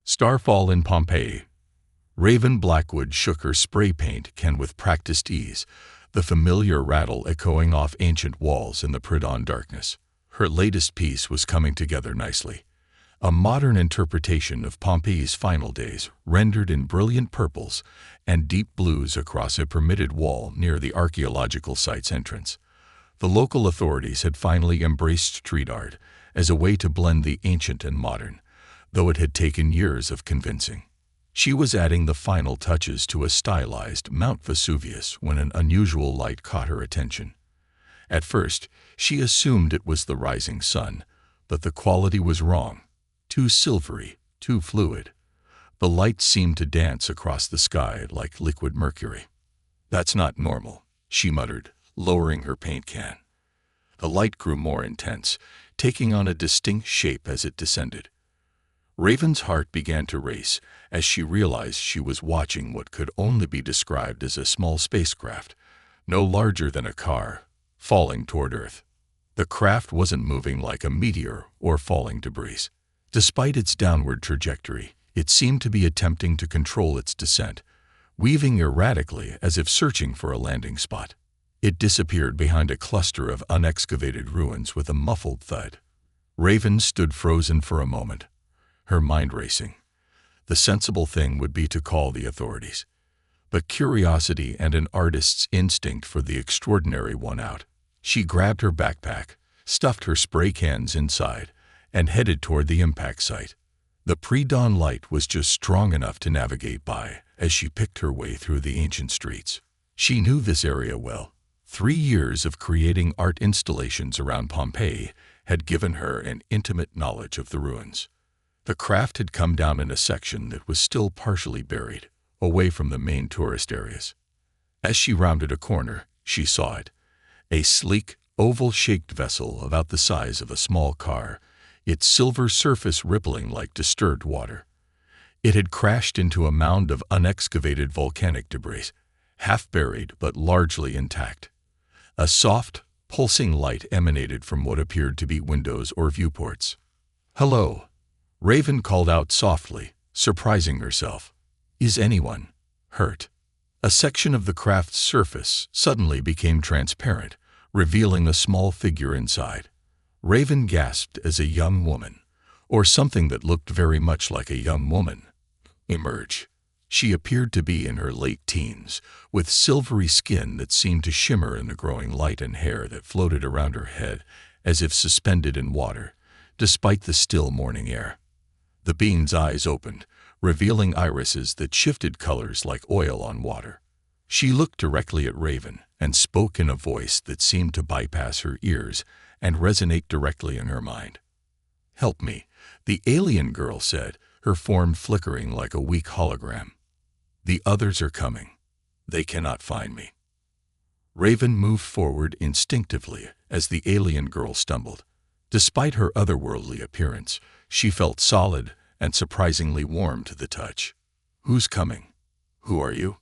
Starfall in Pompeii. Raven Blackwood shook her spray paint can with practiced ease, the familiar rattle echoing off ancient walls in the pre-dawn darkness. Her latest piece was coming together nicely. A modern interpretation of Pompeii's final days, rendered in brilliant purples and deep blues across a permitted wall near the archaeological site's entrance. The local authorities had finally embraced street art as a way to blend the ancient and modern, though it had taken years of convincing. She was adding the final touches to a stylized Mount Vesuvius when an unusual light caught her attention. At first, she assumed it was the rising sun, but the quality was wrong. Too silvery, too fluid. The light seemed to dance across the sky like liquid mercury. "That's not normal," she muttered, lowering her paint can. The light grew more intense, taking on a distinct shape as it descended. Raven's heart began to race as she realized she was watching what could only be described as a small spacecraft, no larger than a car, falling toward Earth. The craft wasn't moving like a meteor or falling debris. Despite its downward trajectory, it seemed to be attempting to control its descent, weaving erratically as if searching for a landing spot. It disappeared behind a cluster of unexcavated ruins with a muffled thud. Raven stood frozen for a moment, her mind racing. The sensible thing would be to call the authorities. But curiosity and an artist's instinct for the extraordinary won out. She grabbed her backpack, stuffed her spray cans inside, and headed toward the impact site. The pre-dawn light was just strong enough to navigate by as she picked her way through the ancient streets. She knew this area well. 3 years of creating art installations around Pompeii had given her an intimate knowledge of the ruins. The craft had come down in a section that was still partially buried, away from the main tourist areas. As she rounded a corner, she saw it. A sleek, oval-shaped vessel about the size of a small car, its silver surface rippling like disturbed water. It had crashed into a mound of unexcavated volcanic debris, half buried but largely intact. A soft, pulsing light emanated from what appeared to be windows or viewports. "Hello," Raven called out softly, surprising herself. "Is anyone hurt?" A section of the craft's surface suddenly became transparent, revealing a small figure inside. Raven gasped as a young woman, or something that looked very much like a young woman, emerged. She appeared to be in her late teens, with silvery skin that seemed to shimmer in the growing light and hair that floated around her head as if suspended in water, despite the still morning air. The being's eyes opened, revealing irises that shifted colors like oil on water. She looked directly at Raven and spoke in a voice that seemed to bypass her ears and resonate directly in her mind. "Help me," the alien girl said, her form flickering like a weak hologram. "The others are coming. They cannot find me." Raven moved forward instinctively as the alien girl stumbled. Despite her otherworldly appearance, she felt solid and surprisingly warm to the touch. "Who's coming? Who are you?"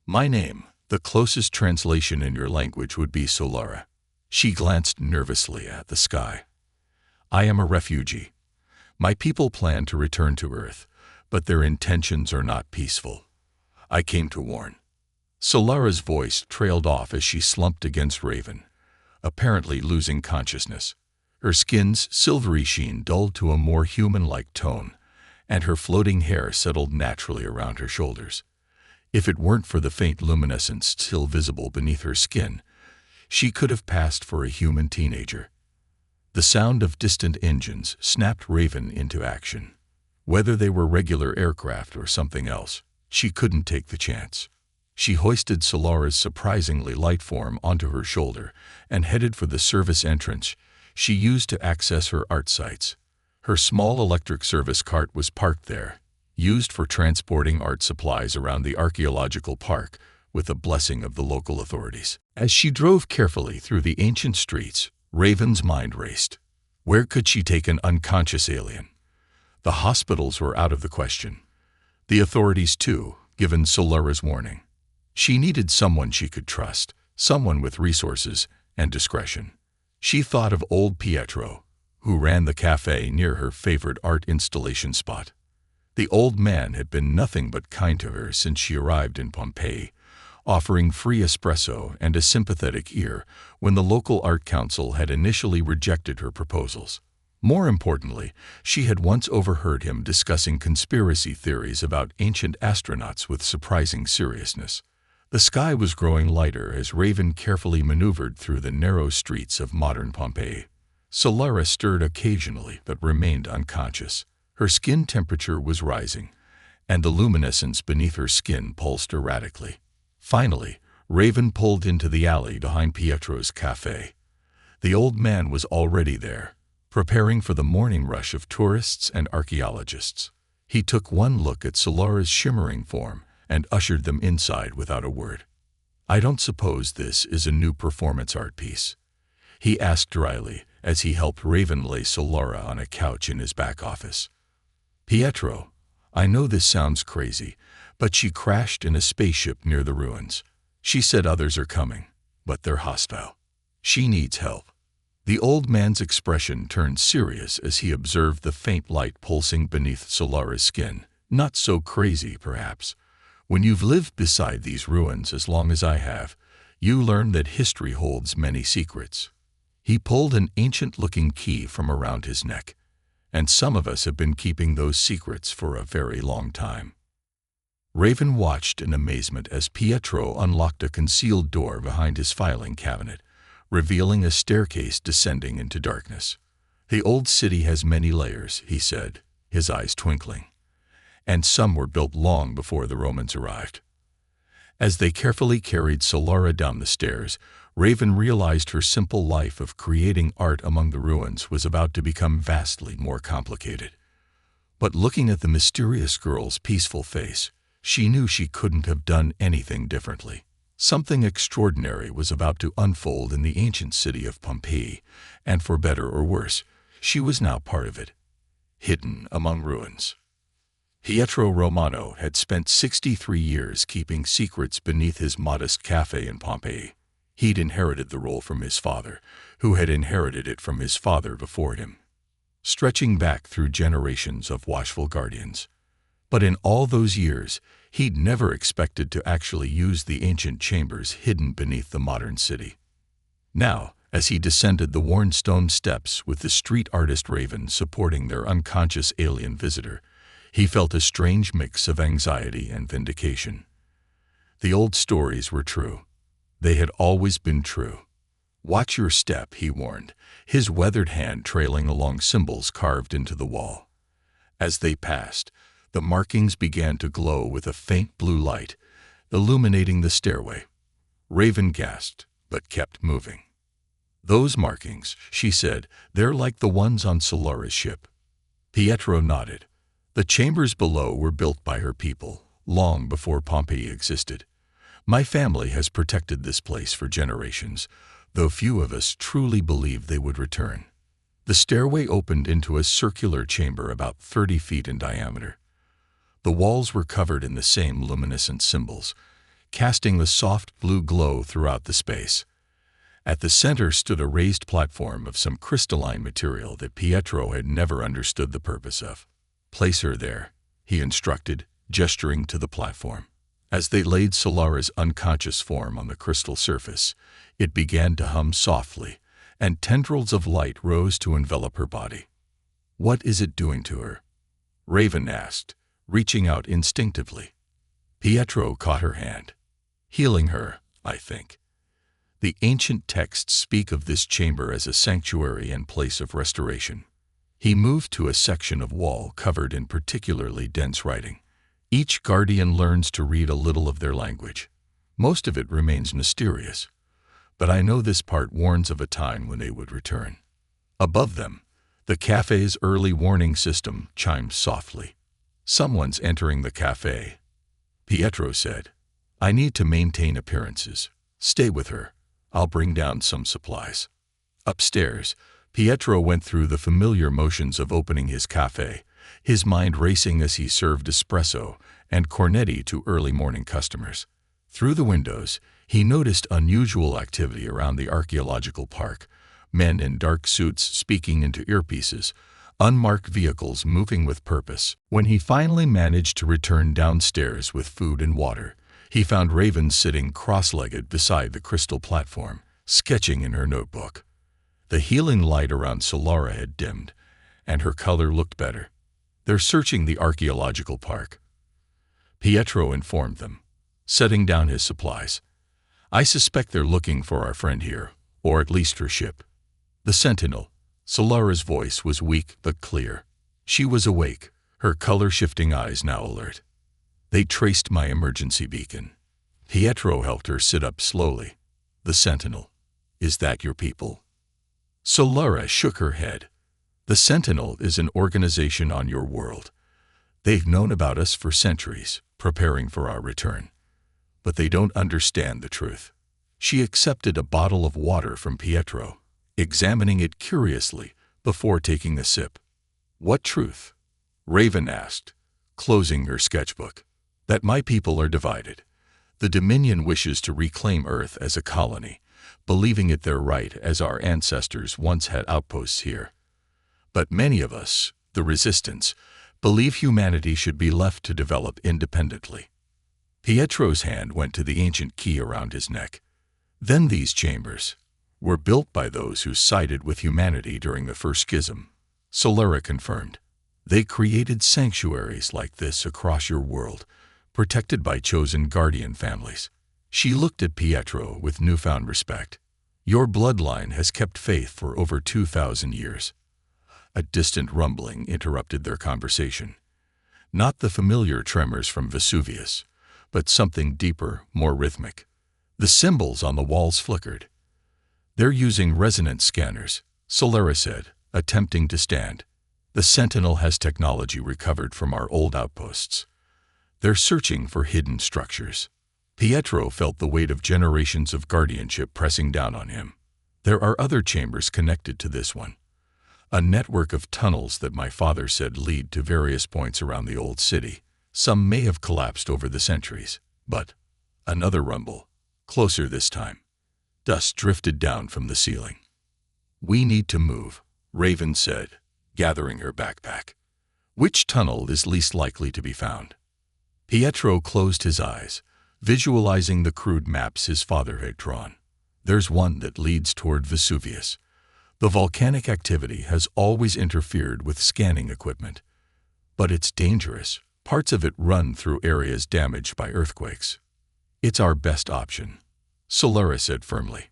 "My name." The closest translation in your language would be Solara. She glanced nervously at the sky. "I am a refugee. My people plan to return to Earth, but their intentions are not peaceful. I came to warn." Solara's voice trailed off as she slumped against Raven, apparently losing consciousness. Her skin's silvery sheen dulled to a more human-like tone, and her floating hair settled naturally around her shoulders. If it weren't for the faint luminescence still visible beneath her skin, she could have passed for a human teenager. The sound of distant engines snapped Raven into action. Whether they were regular aircraft or something else, she couldn't take the chance. She hoisted Solara's surprisingly light form onto her shoulder and headed for the service entrance she used to access her art sites. Her small electric service cart was parked there, used for transporting art supplies around the archaeological park with the blessing of the local authorities. As she drove carefully through the ancient streets, Raven's mind raced. Where could she take an unconscious alien? The hospitals were out of the question. The authorities too, given Solara's warning. She needed someone she could trust, someone with resources and discretion. She thought of old Pietro, who ran the cafe near her favorite art installation spot. The old man had been nothing but kind to her since she arrived in Pompeii, offering free espresso and a sympathetic ear when the local art council had initially rejected her proposals. More importantly, she had once overheard him discussing conspiracy theories about ancient astronauts with surprising seriousness. The sky was growing lighter as Raven carefully maneuvered through the narrow streets of modern Pompeii. Solara stirred occasionally but remained unconscious. Her skin temperature was rising, and the luminescence beneath her skin pulsed erratically. Finally, Raven pulled into the alley behind Pietro's cafe. The old man was already there, preparing for the morning rush of tourists and archaeologists. He took one look at Solara's shimmering form and ushered them inside without a word. "I don't suppose this is a new performance art piece?" he asked dryly as he helped Raven lay Solara on a couch in his back office. "Pietro, I know this sounds crazy, but she crashed in a spaceship near the ruins. She said others are coming, but they're hostile. She needs help." The old man's expression turned serious as he observed the faint light pulsing beneath Solara's skin. "Not so crazy, perhaps. When you've lived beside these ruins as long as I have, you learn that history holds many secrets." He pulled an ancient-looking key from around his neck, and some of us have been keeping those secrets for a very long time. Raven watched in amazement as Pietro unlocked a concealed door behind his filing cabinet, revealing a staircase descending into darkness. "The old city has many layers," he said, his eyes twinkling, "and some were built long before the Romans arrived." As they carefully carried Solara down the stairs, Raven realized her simple life of creating art among the ruins was about to become vastly more complicated. But looking at the mysterious girl's peaceful face, she knew she couldn't have done anything differently. Something extraordinary was about to unfold in the ancient city of Pompeii, and for better or worse, she was now part of it, hidden among ruins. Pietro Romano had spent 63 years keeping secrets beneath his modest cafe in Pompeii. He'd inherited the role from his father, who had inherited it from his father before him, stretching back through generations of watchful guardians. But in all those years, he'd never expected to actually use the ancient chambers hidden beneath the modern city. Now, as he descended the worn stone steps with the street artist Raven supporting their unconscious alien visitor, he felt a strange mix of anxiety and vindication. The old stories were true. They had always been true. "Watch your step," he warned, his weathered hand trailing along symbols carved into the wall. As they passed, the markings began to glow with a faint blue light, illuminating the stairway. Raven gasped, but kept moving. "Those markings," she said, "they're like the ones on Solara's ship." Pietro nodded. "The chambers below were built by her people, long before Pompeii existed. My family has protected this place for generations, though few of us truly believed they would return." The stairway opened into a circular chamber about 30 feet in diameter. The walls were covered in the same luminescent symbols, casting the soft blue glow throughout the space. At the center stood a raised platform of some crystalline material that Pietro had never understood the purpose of. "Place her there," he instructed, gesturing to the platform. As they laid Solara's unconscious form on the crystal surface, it began to hum softly, and tendrils of light rose to envelop her body. "What is it doing to her?" Raven asked, reaching out instinctively. Pietro caught her hand. "Healing her, I think. The ancient texts speak of this chamber as a sanctuary and place of restoration." He moved to a section of wall covered in particularly dense writing. "Each guardian learns to read a little of their language. Most of it remains mysterious, but I know this part warns of a time when they would return." Above them, the cafe's early warning system chimed softly. "Someone's entering the cafe," Pietro said. "I need to maintain appearances. Stay with her. I'll bring down some supplies." Upstairs, Pietro went through the familiar motions of opening his cafe, his mind racing as he served espresso and cornetti to early morning customers. Through the windows, he noticed unusual activity around the archaeological park, men in dark suits speaking into earpieces, unmarked vehicles moving with purpose. When he finally managed to return downstairs with food and water, he found Raven sitting cross-legged beside the crystal platform, sketching in her notebook. The healing light around Solara had dimmed, and her color looked better. "They're searching the archaeological park," Pietro informed them, setting down his supplies. "I suspect they're looking for our friend here, or at least her ship." The sentinel, Solara's voice was weak but clear. She was awake, her color-shifting eyes now alert. "They traced my emergency beacon." Pietro helped her sit up slowly. The sentinel, "Is that your people?" Solara shook her head. "The Sentinel is an organization on your world. They've known about us for centuries, preparing for our return. But they don't understand the truth." She accepted a bottle of water from Pietro, examining it curiously before taking a sip. "What truth?" Raven asked, closing her sketchbook. "That my people are divided. The Dominion wishes to reclaim Earth as a colony, believing it their right as our ancestors once had outposts here. But many of us, the Resistance, believe humanity should be left to develop independently." Pietro's hand went to the ancient key around his neck. "Then these chambers were built by those who sided with humanity during the first schism," Solara confirmed. "They created sanctuaries like this across your world, protected by chosen guardian families." She looked at Pietro with newfound respect. "Your bloodline has kept faith for over 2,000 years. A distant rumbling interrupted their conversation. Not the familiar tremors from Vesuvius, but something deeper, more rhythmic. The symbols on the walls flickered. "They're using resonance scanners," Solara said, attempting to stand. "The Sentinel has technology recovered from our old outposts. They're searching for hidden structures." Pietro felt the weight of generations of guardianship pressing down on him. "There are other chambers connected to this one. A network of tunnels that my father said lead to various points around the old city. Some may have collapsed over the centuries, but—" Another rumble, closer this time. Dust drifted down from the ceiling. "We need to move," Raven said, gathering her backpack. "Which tunnel is least likely to be found?" Pietro closed his eyes, visualizing the crude maps his father had drawn. "There's one that leads toward Vesuvius. The volcanic activity has always interfered with scanning equipment. But it's dangerous. Parts of it run through areas damaged by earthquakes." "It's our best option," Solara said firmly.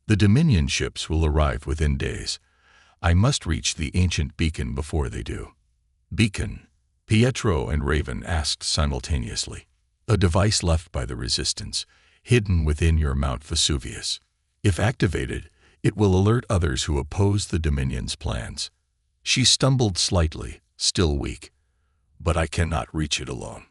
"The Dominion ships will arrive within days. I must reach the ancient beacon before they do." "Beacon?" Pietro and Raven asked simultaneously. "A device left by the Resistance, hidden within your Mount Vesuvius. If activated, it will alert others who oppose the Dominion's plans." She stumbled slightly, still weak. "But I cannot reach it alone."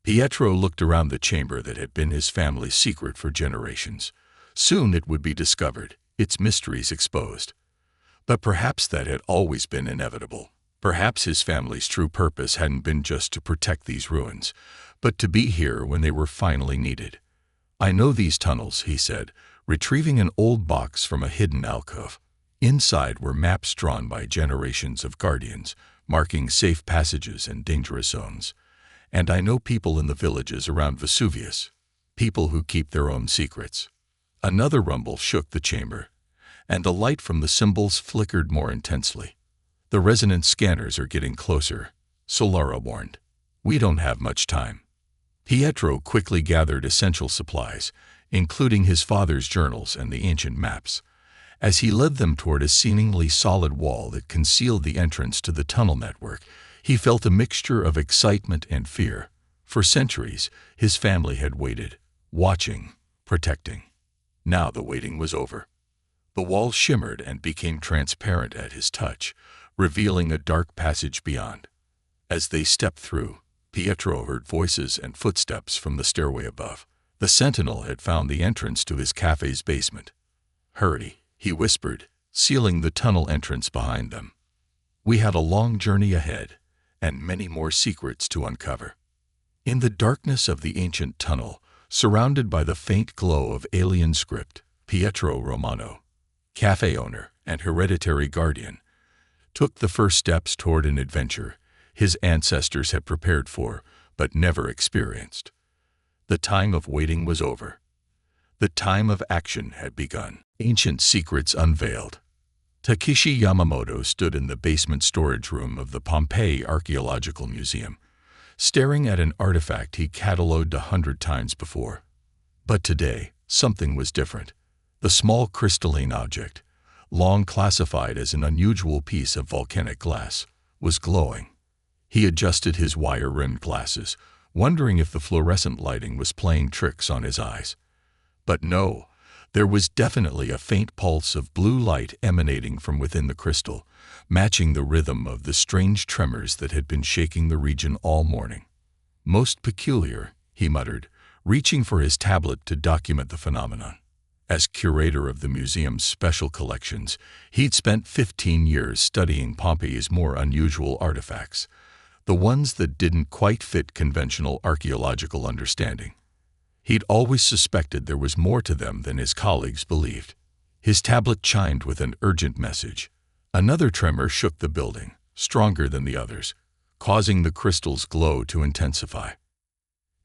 Pietro looked around the chamber that had been his family's secret for generations. Soon it would be discovered, its mysteries exposed. But perhaps that had always been inevitable. Perhaps his family's true purpose hadn't been just to protect these ruins, but to be here when they were finally needed. "I know these tunnels," he said, retrieving an old box from a hidden alcove. Inside were maps drawn by generations of guardians, marking safe passages and dangerous zones. "And I know people in the villages around Vesuvius, people who keep their own secrets." Another rumble shook the chamber, and the light from the symbols flickered more intensely. "The resonance scanners are getting closer," Solara warned. "We don't have much time." Pietro quickly gathered essential supplies, including his father's journals and the ancient maps. As he led them toward a seemingly solid wall that concealed the entrance to the tunnel network, he felt a mixture of excitement and fear. For centuries, his family had waited, watching, protecting. Now the waiting was over. The wall shimmered and became transparent at his touch, revealing a dark passage beyond. As they stepped through, Pietro heard voices and footsteps from the stairway above. The sentinel had found the entrance to his cafe's basement. "Hurry," he whispered, sealing the tunnel entrance behind them. "We had a long journey ahead, and many more secrets to uncover." In the darkness of the ancient tunnel, surrounded by the faint glow of alien script, Pietro Romano, cafe owner and hereditary guardian, took the first steps toward an adventure his ancestors had prepared for but never experienced. The time of waiting was over. The time of action had begun. Ancient secrets unveiled. Takeshi Yamamoto stood in the basement storage room of the Pompeii Archaeological Museum, staring at an artifact he catalogued 100 times before. But today, something was different. The small crystalline object, long classified as an unusual piece of volcanic glass, was glowing. He adjusted his wire-rimmed glasses, wondering if the fluorescent lighting was playing tricks on his eyes. But no, there was definitely a faint pulse of blue light emanating from within the crystal, matching the rhythm of the strange tremors that had been shaking the region all morning. "Most peculiar," he muttered, reaching for his tablet to document the phenomenon. As curator of the museum's special collections, he'd spent 15 years studying Pompeii's more unusual artifacts, the ones that didn't quite fit conventional archaeological understanding. He'd always suspected there was more to them than his colleagues believed. His tablet chimed with an urgent message. Another tremor shook the building, stronger than the others, causing the crystal's glow to intensify.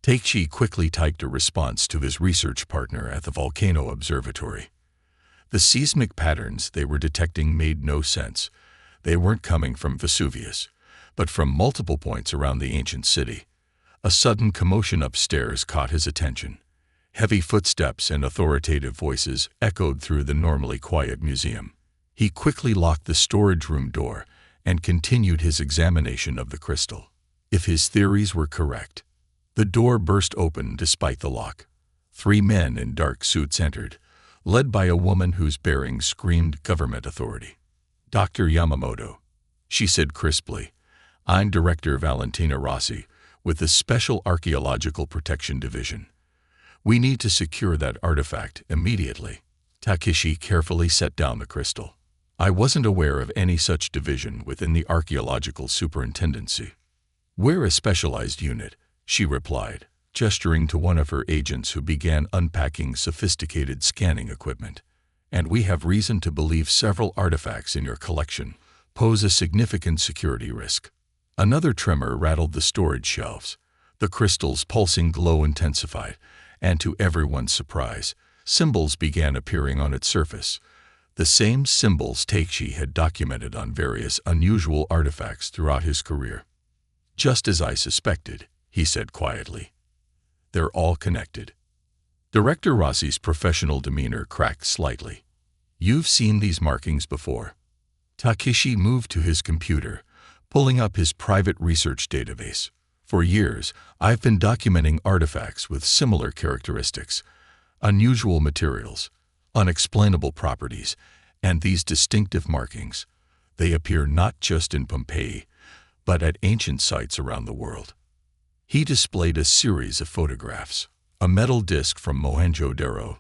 Takeshi quickly typed a response to his research partner at the Volcano Observatory. The seismic patterns they were detecting made no sense. They weren't coming from Vesuvius, but from multiple points around the ancient city. A sudden commotion upstairs caught his attention. Heavy footsteps and authoritative voices echoed through the normally quiet museum. He quickly locked the storage room door and continued his examination of the crystal. If his theories were correct, the door burst open despite the lock. 3 men in dark suits entered, led by a woman whose bearing screamed government authority. "Dr. Yamamoto," she said crisply, "I'm Director Valentina Rossi, with the Special Archaeological Protection Division. We need to secure that artifact immediately." Takeshi carefully set down the crystal. "I wasn't aware of any such division within the Archaeological Superintendency." "We're a specialized unit," she replied, gesturing to one of her agents who began unpacking sophisticated scanning equipment. "And we have reason to believe several artifacts in your collection pose a significant security risk." Another tremor rattled the storage shelves. The crystal's pulsing glow intensified, and to everyone's surprise, symbols began appearing on its surface. The same symbols Takeshi had documented on various unusual artifacts throughout his career. "Just as I suspected," he said quietly. "They're all connected." Director Rossi's professional demeanor cracked slightly. "You've seen these markings before." Takeshi moved to his computer, pulling up his private research database. "For years, I've been documenting artifacts with similar characteristics, unusual materials, unexplainable properties, and these distinctive markings. They appear not just in Pompeii, but at ancient sites around the world." He displayed a series of photographs, a metal disc from Mohenjo-Daro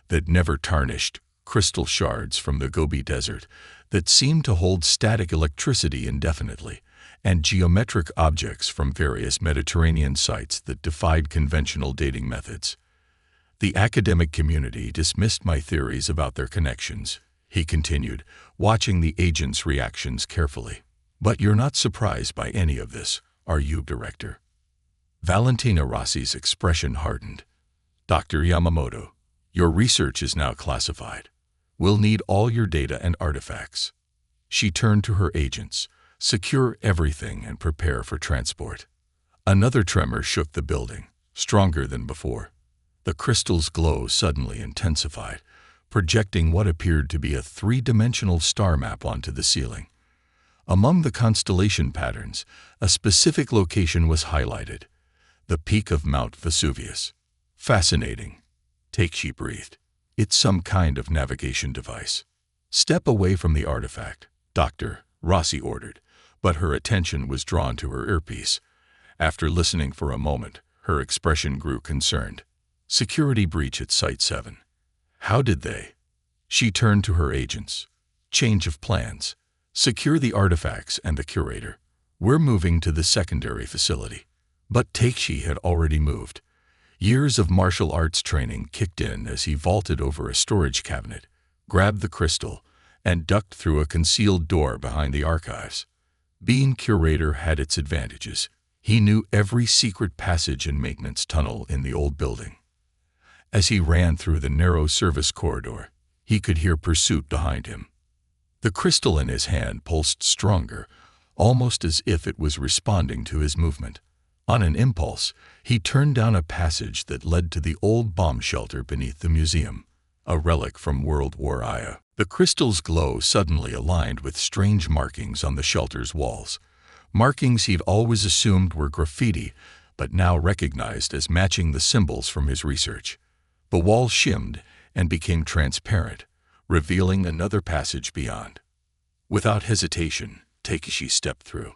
that never tarnished, crystal shards from the Gobi Desert that seemed to hold static electricity indefinitely, and geometric objects from various Mediterranean sites that defied conventional dating methods. "The academic community dismissed my theories about their connections," he continued, watching the agent's reactions carefully. "But you're not surprised by any of this, are you, Director?" Valentina Rossi's expression hardened. "Dr. Yamamoto, your research is now classified. We'll need all your data and artifacts." She turned to her agents. "Secure everything and prepare for transport." Another tremor shook the building, stronger than before. The crystal's glow suddenly intensified, projecting what appeared to be a 3-dimensional star map onto the ceiling. Among the constellation patterns, a specific location was highlighted: the peak of Mount Vesuvius. "Fascinating," Takeshi breathed. "It's some kind of navigation device." "Step away from the artifact, Doctor," Rossi ordered, but her attention was drawn to her earpiece. After listening for a moment, her expression grew concerned. "Security breach at Site 7. How did they?" She turned to her agents. "Change of plans. Secure the artifacts and the curator. We're moving to the secondary facility." But Takeshi had already moved. Years of martial arts training kicked in as he vaulted over a storage cabinet, grabbed the crystal, and ducked through a concealed door behind the archives. Being curator had its advantages. He knew every secret passage and maintenance tunnel in the old building. As he ran through the narrow service corridor, he could hear pursuit behind him. The crystal in his hand pulsed stronger, almost as if it was responding to his movement. On an impulse, he turned down a passage that led to the old bomb shelter beneath the museum, a relic from World War I. The crystal's glow suddenly aligned with strange markings on the shelter's walls. Markings he'd always assumed were graffiti, but now recognized as matching the symbols from his research. The walls shimmed and became transparent, revealing another passage beyond. Without hesitation, Takeshi stepped through.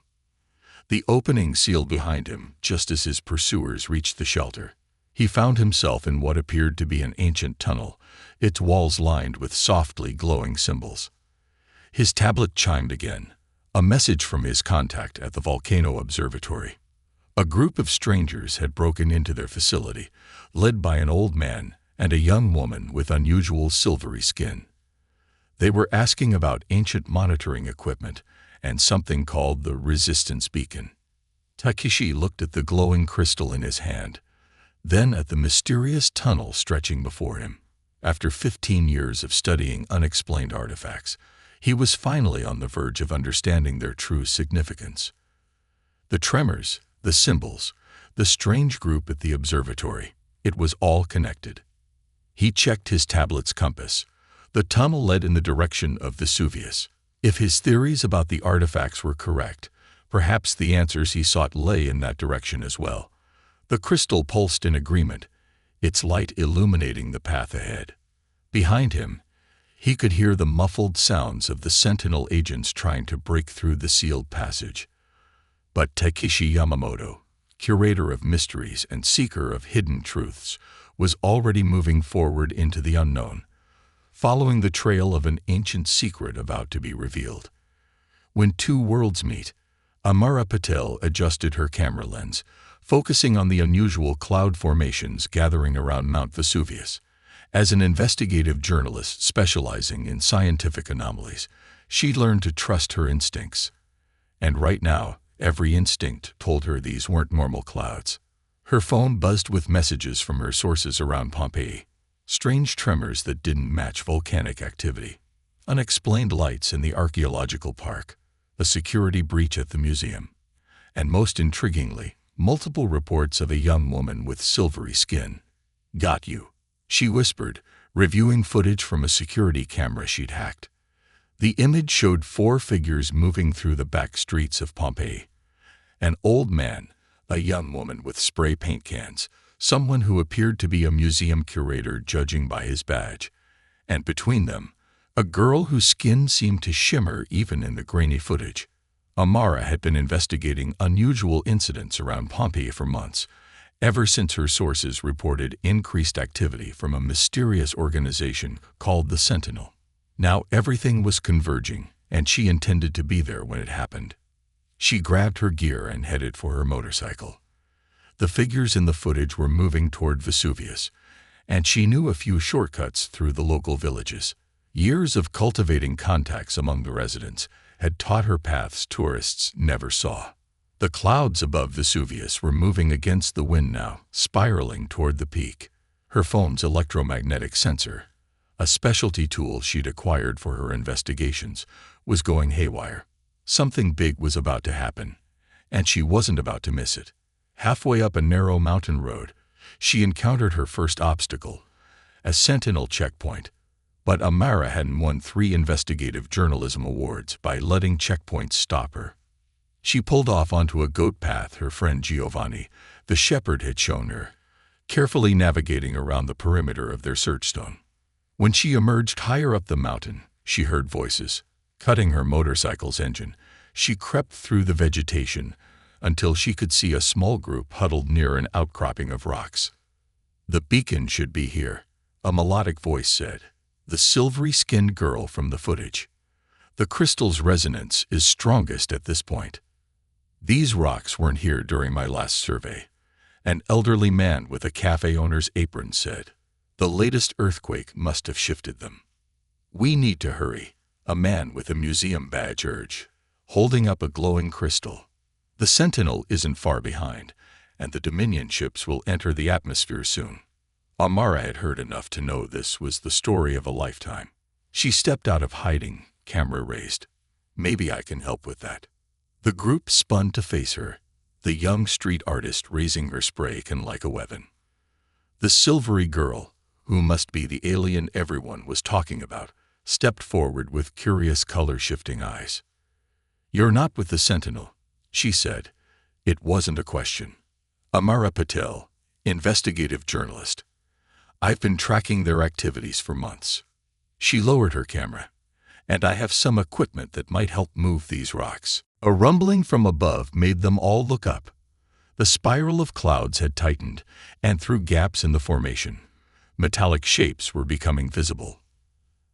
The opening sealed behind him just as his pursuers reached the shelter. He found himself in what appeared to be an ancient tunnel, its walls lined with softly glowing symbols. His tablet chimed again, a message from his contact at the volcano observatory. A group of strangers had broken into their facility, led by an old man and a young woman with unusual silvery skin. They were asking about ancient monitoring equipment and something called the resistance beacon. Takeshi looked at the glowing crystal in his hand, then at the mysterious tunnel stretching before him. After 15 years of studying unexplained artifacts, he was finally on the verge of understanding their true significance. The tremors, the symbols, the strange group at the observatory, it was all connected. He checked his tablet's compass. The tunnel led in the direction of Vesuvius. If his theories about the artifacts were correct, perhaps the answers he sought lay in that direction as well. The crystal pulsed in agreement, its light illuminating the path ahead. Behind him, he could hear the muffled sounds of the Sentinel agents trying to break through the sealed passage. But Takeshi Yamamoto, curator of mysteries and seeker of hidden truths, was already moving forward into the unknown, following the trail of an ancient secret about to be revealed. When two worlds meet, Amara Patel adjusted her camera lens, focusing on the unusual cloud formations gathering around Mount Vesuvius. As an investigative journalist specializing in scientific anomalies, she learned to trust her instincts. And right now, every instinct told her these weren't normal clouds. Her phone buzzed with messages from her sources around Pompeii. Strange tremors that didn't match volcanic activity. Unexplained lights in the archaeological park. A security breach at the museum. And most intriguingly, multiple reports of a young woman with silvery skin. "Got you," she whispered, reviewing footage from a security camera she'd hacked. The image showed 4 figures moving through the back streets of Pompeii. An old man, a young woman with spray paint cans, someone who appeared to be a museum curator judging by his badge, and between them, a girl whose skin seemed to shimmer even in the grainy footage. Amara had been investigating unusual incidents around Pompeii for months, ever since her sources reported increased activity from a mysterious organization called the Sentinel. Now everything was converging, and she intended to be there when it happened. She grabbed her gear and headed for her motorcycle. The figures in the footage were moving toward Vesuvius, and she knew a few shortcuts through the local villages. Years of cultivating contacts among the residents had taught her paths tourists never saw. The clouds above Vesuvius were moving against the wind now, spiraling toward the peak. Her phone's electromagnetic sensor, a specialty tool she'd acquired for her investigations, was going haywire. Something big was about to happen, and she wasn't about to miss it. Halfway up a narrow mountain road, she encountered her first obstacle, a Sentinel checkpoint. But Amara hadn't won 3 investigative journalism awards by letting checkpoints stop her. She pulled off onto a goat path her friend Giovanni, the shepherd, had shown her, carefully navigating around the perimeter of their search zone. When she emerged higher up the mountain, she heard voices. Cutting her motorcycle's engine, she crept through the vegetation until she could see a small group huddled near an outcropping of rocks. "The beacon should be here," a melodic voice said. The silvery-skinned girl from the footage. "The crystal's resonance is strongest at this point." "These rocks weren't here during my last survey," an elderly man with a cafe owner's apron said. "The latest earthquake must have shifted them." "We need to hurry," A man with a museum badge urged, holding up a glowing crystal. The Sentinel isn't far behind, and the Dominion ships will enter the atmosphere soon. Amara had heard enough to know this was the story of a lifetime. She stepped out of hiding, camera raised. Maybe I can help with that. The group spun to face her, the young street artist raising her spray can like a weapon. The silvery girl, who must be the alien everyone was talking about, stepped forward with curious color-shifting eyes. "You're not with the Sentinel," she said. It wasn't a question. Amara Patel, investigative journalist. "I've been tracking their activities for months." She lowered her camera. "And I have some equipment that might help move these rocks." A rumbling from above made them all look up. The spiral of clouds had tightened, and through gaps in the formation, metallic shapes were becoming visible.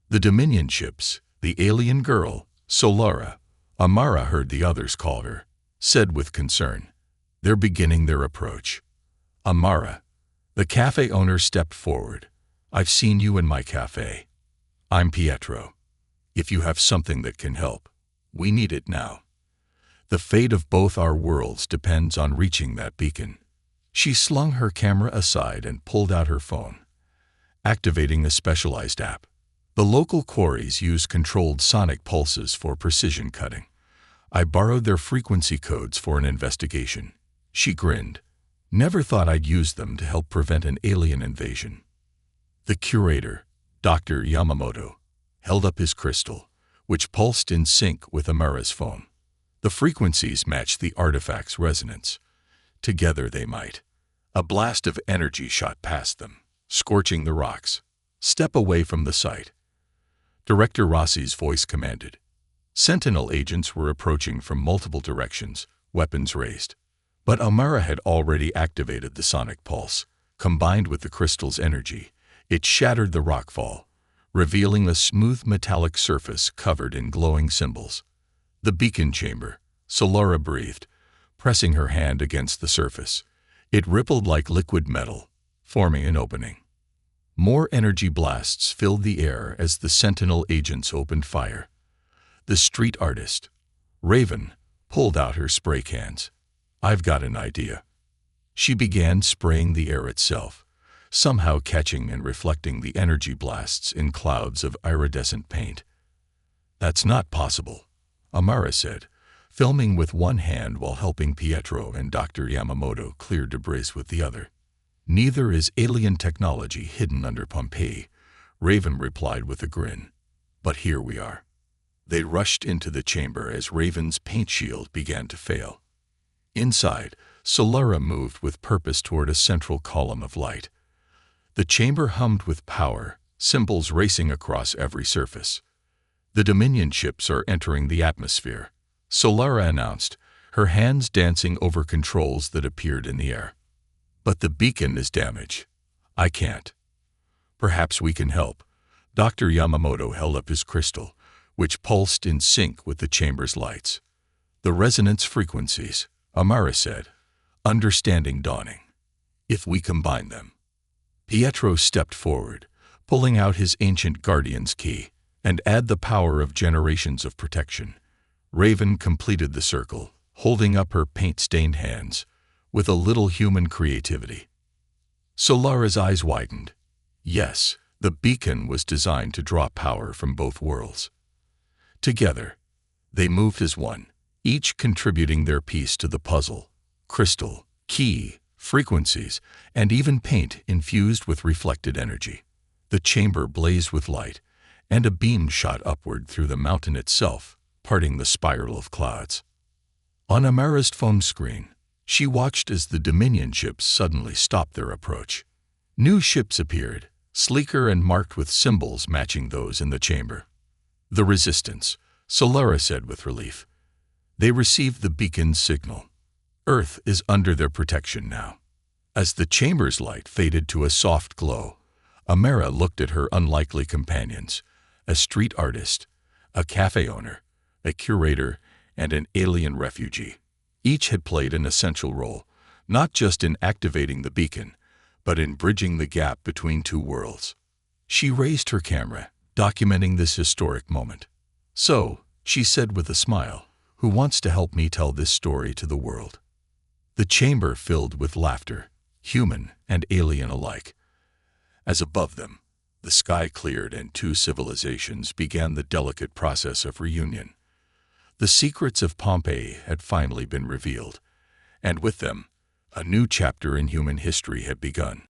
The Dominion ships, the alien girl, Solara, Amara heard the others call her, said with concern, "They're beginning their approach." "Amara," the cafe owner stepped forward. "I've seen you in my cafe. I'm Pietro. If you have something that can help, we need it now. The fate of both our worlds depends on reaching that beacon." She slung her camera aside and pulled out her phone, activating a specialized app. The local quarries use controlled sonic pulses for precision cutting. I borrowed their frequency codes for an investigation. She grinned. "Never thought I'd use them to help prevent an alien invasion." The curator, Dr. Yamamoto, held up his crystal, which pulsed in sync with Amara's phone. The frequencies matched the artifact's resonance. Together they might. A blast of energy shot past them, scorching the rocks. "Step away from the site." Director Rossi's voice commanded. Sentinel agents were approaching from multiple directions, weapons raised. But Amara had already activated the sonic pulse. Combined with the crystal's energy, it shattered the rockfall, revealing a smooth metallic surface covered in glowing symbols. "The beacon chamber," Solara breathed, pressing her hand against the surface. It rippled like liquid metal, forming an opening. More energy blasts filled the air as the Sentinel agents opened fire. The street artist, Raven, pulled out her spray cans. "I've got an idea." She began spraying the air itself, somehow catching and reflecting the energy blasts in clouds of iridescent paint. "That's not possible," Amara said, filming with one hand while helping Pietro and Dr. Yamamoto clear debris with the other. "Neither is alien technology hidden under Pompeii," Raven replied with a grin. "But here we are." They rushed into the chamber as Raven's paint shield began to fail. Inside, Solara moved with purpose toward a central column of light. The chamber hummed with power, symbols racing across every surface. "The Dominion ships are entering the atmosphere," Solara announced, her hands dancing over controls that appeared in the air. "But the beacon is damaged. I can't." "Perhaps we can help." Dr. Yamamoto held up his crystal, which pulsed in sync with the chamber's lights. "The resonance frequencies," Amara said, understanding dawning. "If we combine them." Pietro stepped forward, pulling out his ancient guardian's key, and add the power of generations of protection. Raven completed the circle, holding up her paint-stained hands, with a little human creativity. Solara's eyes widened. Yes, the beacon was designed to draw power from both worlds. Together, they moved as one, each contributing their piece to the puzzle: crystal, key, frequencies, and even paint infused with reflected energy. The chamber blazed with light, and a beam shot upward through the mountain itself, parting the spiral of clouds. On Amara's phone screen, she watched as the Dominion ships suddenly stopped their approach. New ships appeared, sleeker and marked with symbols matching those in the chamber. "The Resistance," Solara said with relief. "They received the beacon's signal. Earth is under their protection now." As the chamber's light faded to a soft glow, Amara looked at her unlikely companions: a street artist, a cafe owner, a curator, and an alien refugee. Each had played an essential role, not just in activating the beacon, but in bridging the gap between two worlds. She raised her camera, documenting this historic moment. "So," she said with a smile, "who wants to help me tell this story to the world?" The chamber filled with laughter, human and alien alike. As above them, the sky cleared and two civilizations began the delicate process of reunion. The secrets of Pompeii had finally been revealed, and with them, a new chapter in human history had begun.